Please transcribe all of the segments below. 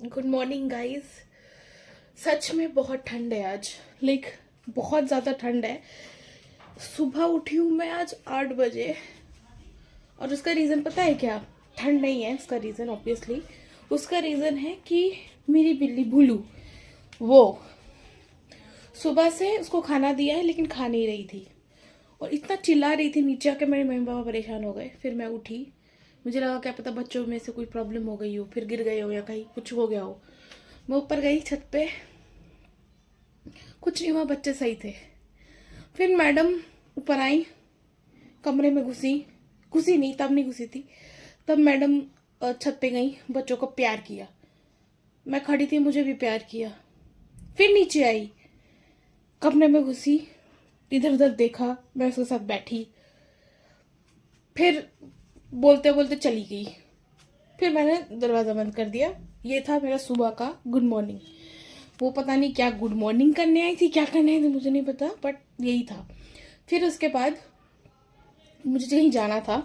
Good morning guys. सच में बहुत ठंड है आज, बहुत ज़्यादा ठंड है। सुबह उठी हूँ मैं आज 8 बजे और उसका रीज़न पता है क्या? ठंड नहीं है उसका रीज़न, ऑब्वियसली उसका रीज़न है कि मेरी बिल्ली भूलू, वो सुबह से उसको खाना दिया है लेकिन खा नहीं रही थी और इतना चिल्ला रही थी नीचे आके, मेरे मम्मी पापा परेशान हो गए। फिर मैं उठी, मुझे लगा क्या पता बच्चों में से कोई प्रॉब्लम हो गई हो, फिर गिर गए हो या कहीं कुछ हो गया हो। मैं ऊपर गई छत पे, कुछ नहीं हुआ, बच्चे सही थे। फिर मैडम ऊपर आई, कमरे में घुसी, घुसी नहीं तब नहीं घुसी थी, तब मैडम छत पे गई, बच्चों को प्यार किया। मैं खड़ी थी, मुझे भी प्यार किया। फिर नीचे आई, कमरे में घुसी, इधर उधर देखा, मैं उसके साथ बैठी, फिर बोलते बोलते चली गई। फिर मैंने दरवाज़ा बंद कर दिया। ये था मेरा सुबह का गुड मॉर्निंग। वो पता नहीं क्या गुड मॉर्निंग करने आई थी, क्या करने आई थी मुझे नहीं पता, बट यही था। फिर उसके बाद मुझे कहीं जाना था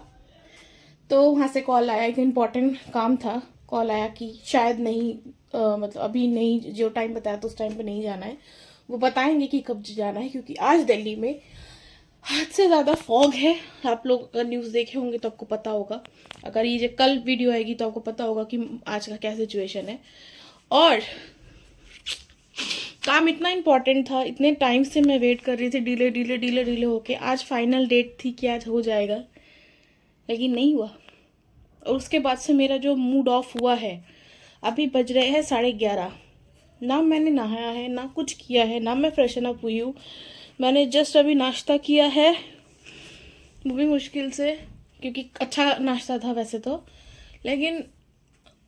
तो वहाँ से कॉल आया, एक इम्पॉर्टेंट काम था। कॉल आया कि शायद नहीं, मतलब अभी नहीं, जो टाइम बताया तो उस टाइम पे नहीं जाना है, वो बताएंगे कि कब जाना है, क्योंकि आज दिल्ली में हद से ज़्यादा फॉग है। आप लोग अगर न्यूज़ देखे होंगे तो आपको पता होगा, अगर ये जो कल वीडियो आएगी तो आपको पता होगा कि आज का क्या सिचुएशन है। और काम इतना इम्पोर्टेंट था, इतने टाइम से मैं वेट कर रही थी, डिले डिले डिले डिले होके आज फाइनल डेट थी कि आज हो जाएगा, लेकिन नहीं हुआ। और उसके बाद से मेरा जो मूड ऑफ हुआ है, अभी बज रहे हैं 11:30, ना मैंने नहाया है, ना कुछ किया है, ना मैं फ्रेशन अप हुई हूँ। मैंने जस्ट अभी नाश्ता किया है, वो भी मुश्किल से, क्योंकि अच्छा नाश्ता था वैसे तो, लेकिन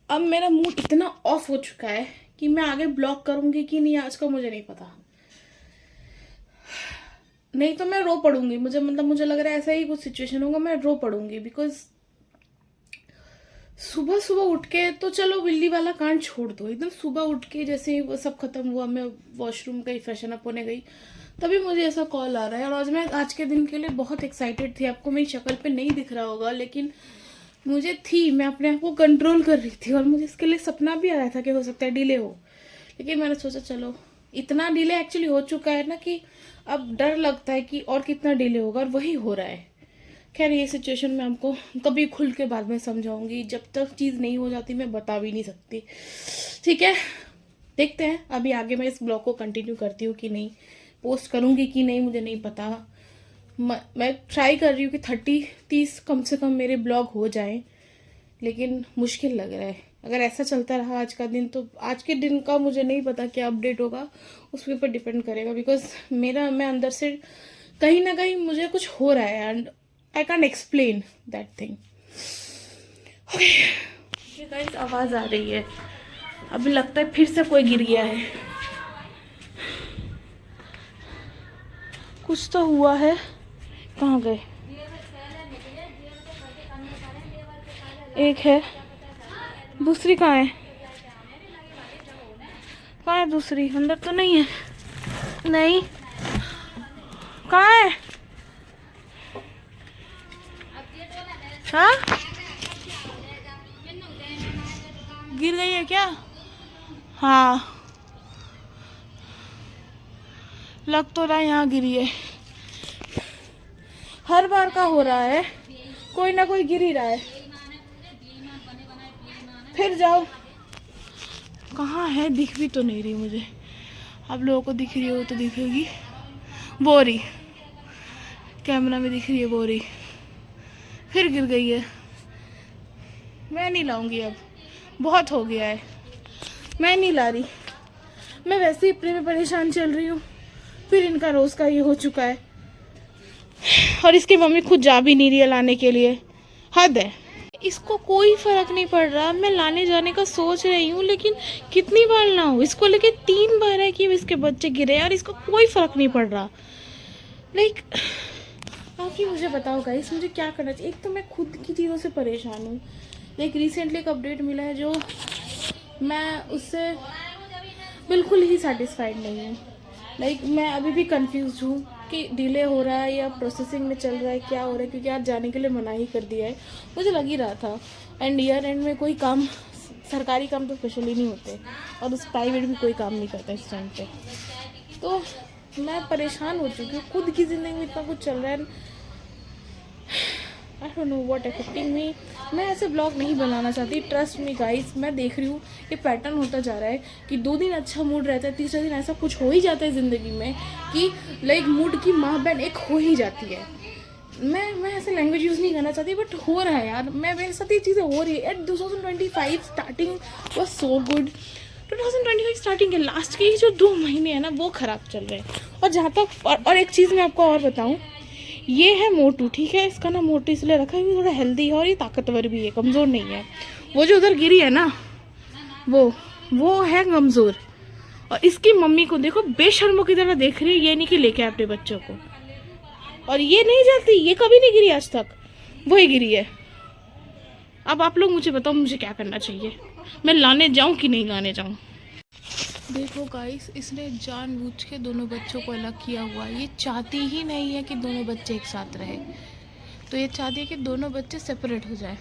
अब मेरा मूड इतना ऑफ हो चुका है कि मैं आगे ब्लॉग करूँगी कि नहीं आज का मुझे नहीं पता। नहीं तो मैं रो पड़ूंगी, मुझे लग रहा है ऐसा ही कुछ सिचुएशन होगा, मैं रो पड़ूंगी। बिकॉज सुबह सुबह उठ के तो चलो बिल्ली वाला कांड छोड़ दो, एकदम सुबह उठ के जैसे वो सब खत्म हुआ, मैं वॉशरूम गई, फ्रेशन अप होने गई, तभी मुझे ऐसा कॉल आ रहा है। और आज के दिन के लिए बहुत एक्साइटेड थी। आपको मेरी शक्ल पे नहीं दिख रहा होगा, लेकिन मुझे थी, मैं अपने आप को कंट्रोल कर रही थी। और मुझे इसके लिए सपना भी आया था कि हो सकता है डिले हो, लेकिन मैंने सोचा चलो, इतना डिले एक्चुअली हो चुका है ना कि अब डर लगता है कि और कितना डिले होगा, और वही हो रहा है। खैर ये सिचुएशन मैं आपको कभी खुल के बाद में समझाऊंगी, जब तक चीज़ नहीं हो जाती मैं बता भी नहीं सकती। ठीक है, देखते हैं अभी आगे मैं इस ब्लॉग को कंटिन्यू करती हूँ कि नहीं, पोस्ट करूँगी कि नहीं मुझे नहीं पता। मैं ट्राई कर रही हूँ कि 30 कम से कम मेरे ब्लॉग हो जाएं, लेकिन मुश्किल लग रहा है। अगर ऐसा चलता रहा आज का दिन, तो आज के दिन का मुझे नहीं पता क्या अपडेट होगा, उसके ऊपर डिपेंड करेगा। बिकॉज मैं अंदर से कहीं ना कहीं मुझे कुछ हो रहा है, and I can explain that thing. Okay guys, आवाज़ आ रही है, अभी लगता है फिर से कोई गिर गया है। कुछ तो हुआ है, कहाँ गए? एक है, दूसरी कहाँ है? कहाँ है दूसरी? अंदर तो नहीं है, नहीं, कहाँ है? हाँ, गिर गई है क्या? हाँ, लग तो रहा है यहाँ गिरी है। हर बार का हो रहा है, कोई ना कोई गिर ही रहा है। फिर जाओ, कहाँ है? दिख भी तो नहीं रही मुझे। आप लोगों को दिख रही हो तो दिखेगी, बोरी कैमरा में दिख रही है बोरी। फिर गिर गई है। मैं नहीं लाऊंगी, अब बहुत हो गया है, मैं नहीं ला रही। मैं वैसे ही इतने में परेशान चल रही हूँ, फिर इनका रोज का ये हो चुका है, और इसकी मम्मी खुद जा भी नहीं रही है लाने के लिए। हद है। इसको कोई फर्क नहीं पड़ रहा, मैं लाने जाने का सोच रही हूँ, लेकिन कितनी बार लाऊं? इसको लेके 3 बार है कि इसके बच्चे गिरे और इसको कोई फर्क नहीं पड़ रहा। लाइक आप ही मुझे बताओ गाइस, मुझे क्या करना चाहिए? एक तो मैं खुद की चीज़ों से परेशान हूँ। लाइक रिसेंटली एक अपडेट मिला है जो मैं उससे बिल्कुल ही सेटिस्फाइड नहीं हूँ। लाइक मैं अभी भी कंफ्यूज हूँ कि डिले हो रहा है या प्रोसेसिंग में चल रहा है, क्या हो रहा है, क्योंकि आज जाने के लिए मना ही कर दिया है, मुझे लग ही रहा था। एंड ईयर एंड में कोई काम सरकारी काम तो स्पेशली नहीं होते, और उस प्राइवेट भी कोई काम नहीं करता इस टाइम पे। तो मैं परेशान हो चुकी हूँ, खुद की ज़िंदगी में इतना कुछ चल रहा है, I don't know what affecting मी। मैं ऐसे ब्लॉग नहीं बनाना चाहती, ट्रस्ट मी गाइस। मैं देख रही हूँ ये पैटर्न होता जा रहा है कि 2 दिन अच्छा मूड रहता है, तीसरे दिन ऐसा कुछ हो ही जाता है ज़िंदगी में कि लाइक मूड की माँ बहन एक हो ही जाती है। मैं ऐसे लैंग्वेज यूज़ नहीं करना चाहती, बट हो रहा है यार, मेरे साथ ये चीज़ें हो रही है। At 2025 starting was so good. 2025 starting के लास्ट के जो 2 महीने हैं ना, वो ख़राब चल रहे हैं। और जहाँ तक और एक चीज़ मैं आपको और बताऊँ, ये है मोटू, ठीक है, इसका ना मोटू इसलिए रखा है, थोड़ा हेल्दी है और ये ताकतवर भी है, कमज़ोर नहीं है। वो जो उधर गिरी है ना, वो है कमज़ोर। और इसकी मम्मी को देखो, बेशर्मों की तरह देख रही है, ये नहीं कि लेके आए अपने बच्चों को। और ये नहीं जाती, ये कभी नहीं गिरी आज तक, वही गिरी है। अब आप लोग मुझे बताओ, मुझे क्या करना चाहिए? मैं लाने जाऊँ कि नहीं लाने जाऊँ? देखो गाइस, इसने जानबूझ के दोनों बच्चों को अलग किया हुआ है। ये चाहती ही नहीं है कि दोनों बच्चे एक साथ रहे, तो ये चाहती है कि दोनों बच्चे सेपरेट हो जाए।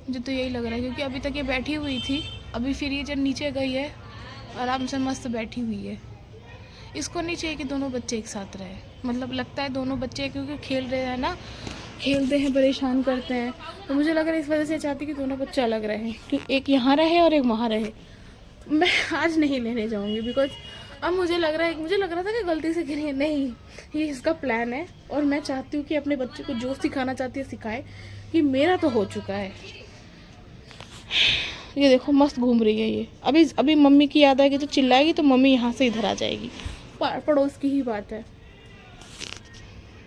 मुझे तो यही लग रहा है, क्योंकि अभी तक ये बैठी हुई थी, अभी फिर ये जब नीचे गई है आराम से मस्त बैठी हुई है। इसको नहीं चाहिए कि दोनों बच्चे एक साथ रहे। मतलब लगता है दोनों बच्चे क्योंकि खेल रहे हैं ना, खेलते हैं, परेशान करते हैं, तो मुझे लग रहा है इस वजह से चाहती कि दोनों बच्चे अलग रहें, कि एक यहाँ रहे और एक वहाँ रहे। मैं आज नहीं लेने जाऊंगी, बिकॉज अब मुझे लग रहा था कि गलती से गिरी है, नहीं, ये इसका प्लान है। और मैं चाहती हूँ कि अपने बच्चे को जो सिखाना चाहती है सिखाए, कि मेरा तो हो चुका है। ये देखो मस्त घूम रही है ये। अभी मम्मी की याद आएगी तो चिल्लाएगी, तो मम्मी यहाँ से इधर आ जाएगी। पड़ोस की ही बात है।